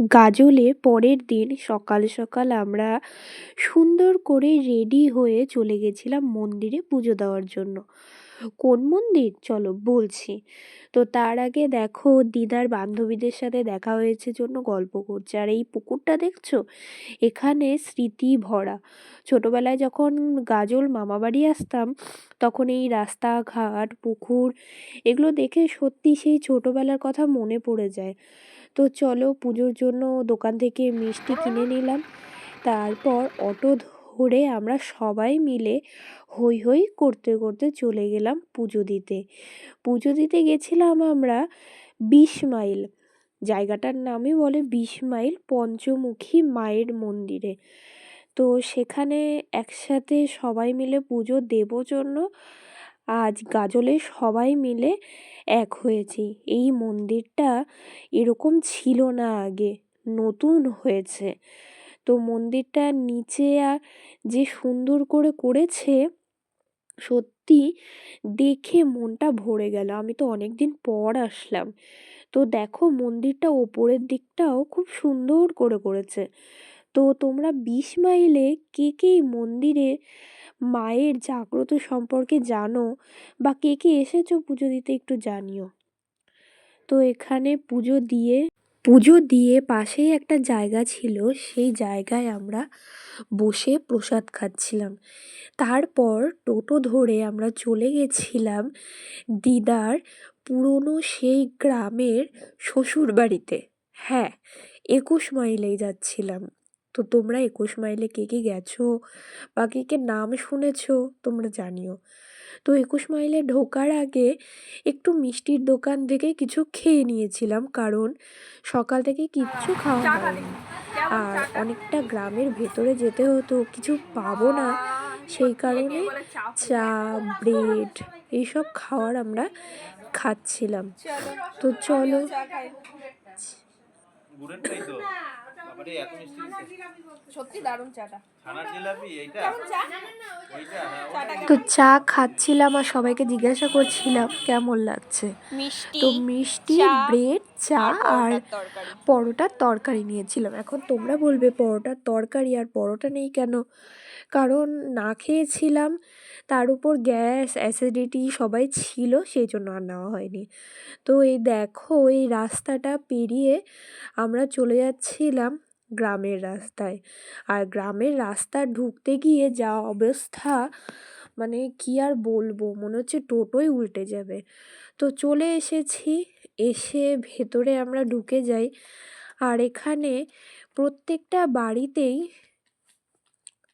গাজলে পরের দিন সকাল সকাল আমরা সুন্দর করে রেডি হয়ে চলে গেছিলাম মন্দিরে পুজো দেওয়ার জন্য। কোন মন্দির চলো বলছি। তো তার আগে দেখো দিদার বান্ধবীদের সাথে দেখা হয়েছে জন্য গল্প করছে। আর এই পুকুরটা দেখছো, এখানে স্মৃতি ভরা। ছোটবেলায় যখন গাজল মামাবাড়ি আসতাম, তখন এই রাস্তাঘাট পুকুর এগুলো দেখে সত্যি সেই ছোটবেলার কথা মনে পড়ে যায়। তো চলো পুজোর জন্য দোকান থেকে মিষ্টি কিনে নিলাম। তারপর অটো ধরে আমরা সবাই মিলে হৈ হৈ করতে করতে চলে গেলাম পুজো দিতে। পুজো দিতে গেছিলাম আমরা 20 মাইল, জায়গাটার নামই বলে 20 মাইল পঞ্চমুখী মায়ের মন্দিরে। তো সেখানে একসাথে সবাই মিলে পুজো দেবো জন্য আজ গাজলে সবাই মিলে এক হয়েছি। এই মন্দিরটা এরকম ছিল না আগে, নতুন হয়েছে। তো মন্দিরটার নিচে যে সুন্দর করে করেছে, সত্যি দেখে মনটা ভরে গেল। আমি তো অনেক দিন পর আসলাম। তো দেখো মন্দিরটা ওপরের দিকটাও খুব সুন্দর করে করেছে। তো তোমরা 20 মাইলে কে কে এই মন্দিরে মায়ের জাগ্রত সম্পর্কে জানো, বা কে কে এসেছো পুজো দিতে একটু জানিও। তো এখানে পুজো দিয়ে পাশেই একটা জায়গা ছিল, সেই জায়গায় আমরা বসে প্রসাদ খাচ্ছিলাম। তারপর টোটো ধরে আমরা চলে গেছিলাম দিদার পুরনো সেই গ্রামের শ্বশুর বাড়িতে। হ্যাঁ, 21 মাইলেই যাচ্ছিলাম। তো তোমরা 21 মাইলে কে কে গেছো বা কে কে নাম শুনেছো তোমরা জানিও। তো 21 মাইলে ঢোকার আগে একটু মিষ্টির দোকান থেকে কিছু খেয়ে নিয়েছিলাম, কারণ সকাল থেকে কিচ্ছু খাওয়া হয়নি। আর অনেকটা গ্রামের ভেতরে যেতে হতো, কিছু পাবো না, সেই কারণে চা ব্রেড এইসব খাওয়ার আমরা খাচ্ছিলাম। তো চলো। তো চা খাচ্ছিলাম আর সবাইকে জিজ্ঞাসা করছিলাম কেমন লাগছে। তো মিষ্টি ব্রেড চা আর পরোটার তরকারি নিয়েছিলাম। এখন তোমরা বলবে পরোটার তরকারি আর পরোটা নেই কেন? কারণ না খেয়েছিলাম, তার উপর গ্যাস অ্যাসিডিটি সবাই ছিল, সেই জন্য আর নেওয়া হয়নি। তো এই দেখো এই রাস্তাটা পেরিয়ে আমরা চলে যাচ্ছিলাম গ্রামের রাস্তায়। আর গ্রামের রাস্তা ঢুকতে গিয়ে যা অবস্থা, মানে কি আর বলবো, মনে হচ্ছে টোটোই উল্টে যাবে। তো চলে এসেছি, এসে ভেতরে আমরা ঢুকে যাই। আর এখানে প্রত্যেকটা বাড়িতেই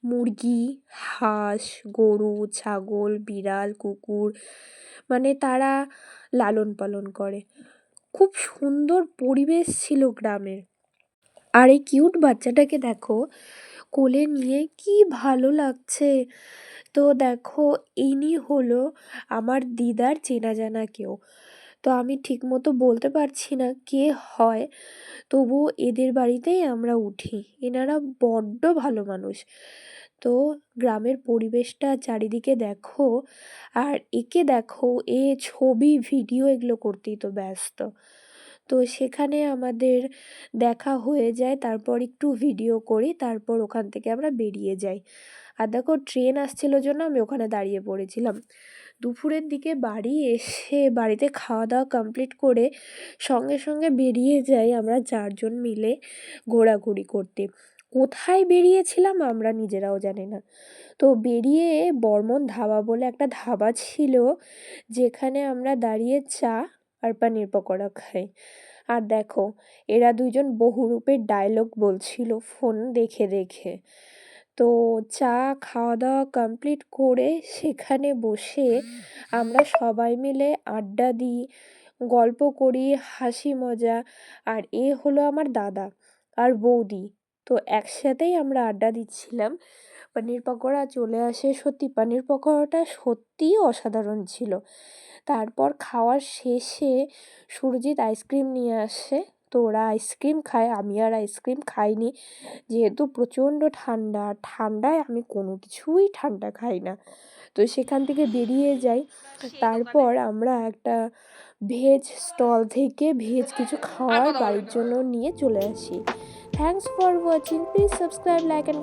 মুরগি, হাঁস, গরু, ছাগল, বিড়াল, কুকুর, মানে তারা লালন পালন করে। খুব সুন্দর পরিবেশ ছিল গ্রামের। আর এই কিউট বাচ্চাটাকে দেখো কোলে নিয়ে কি ভালো লাগছে। তো দেখো ইনি হলো আমার দিদার চেনা জানা কেউ। তো আমি ঠিকমতো বলতে পারছি না কে হয়, তবু এদের বাড়িতেই আমরা উঠি। এনারা বড্ড ভালো মানুষ। তো গ্রামের পরিবেশটা চারিদিকে দেখো, আর একে দেখো এ ছবি ভিডিও এগুলো করতেই তো ব্যস্ত। তো সেখানে আমাদের দেখা হয়ে যায়, তারপর একটু ভিডিও করি, তারপর ওখান থেকে আমরা বেরিয়ে যাই। আর দেখো ট্রেন আসছিল জন্য আমি ওখানে দাঁড়িয়ে পড়েছিলাম। দুপুরের দিকে বাড়ি এসে বাড়িতে খাওয়া দাওয়া কমপ্লিট করে সঙ্গে সঙ্গে বেরিয়ে যাই আমরা 4জন মিলে ঘোরাঘুরি করতে। কোথায় বেরিয়েছিলাম আমরা নিজেরাও জানি না। তো বেরিয়ে বর্মন ধাবা বলে একটা ধাবা ছিল, যেখানে আমরা দাঁড়িয়ে চা আর পানির পকোড়া খাই। আর দেখো এরা দুইজন বহুরূপের ডায়লগ বলছিল ফোন দেখে দেখে। তো চা খাওয়া দাওয়া কমপ্লিট করে সেখানে বসে আমরা সবাই মিলে আড্ডা দিই, গল্প করি, হাসি মজা। আর এ হলো আমার দাদা আর বৌদি। তো একসাথেই আমরা আড্ডা দিচ্ছিলাম। পানির পকোড়া চলে আসে, সত্যি পানির পকোড়াটা সত্যিই অসাধারণ ছিল। তারপর খাওয়ার শেষে সুরজিৎ আইসক্রিম নিয়ে আসে। তো ওরা আইসক্রিম খায়, আমি আর আইসক্রিম খাইনি, যেহেতু প্রচণ্ড ঠান্ডা। ঠান্ডায় আমি কোনো কিছুই ঠান্ডা খাই না। তো সেখান থেকে বেরিয়ে যাই। তারপর আমরা একটা ভেজ স্টল থেকে ভেজ কিছু খাওয়ার বাড়ির জন্য নিয়ে চলে আসি। Thanks for watching, please subscribe, like and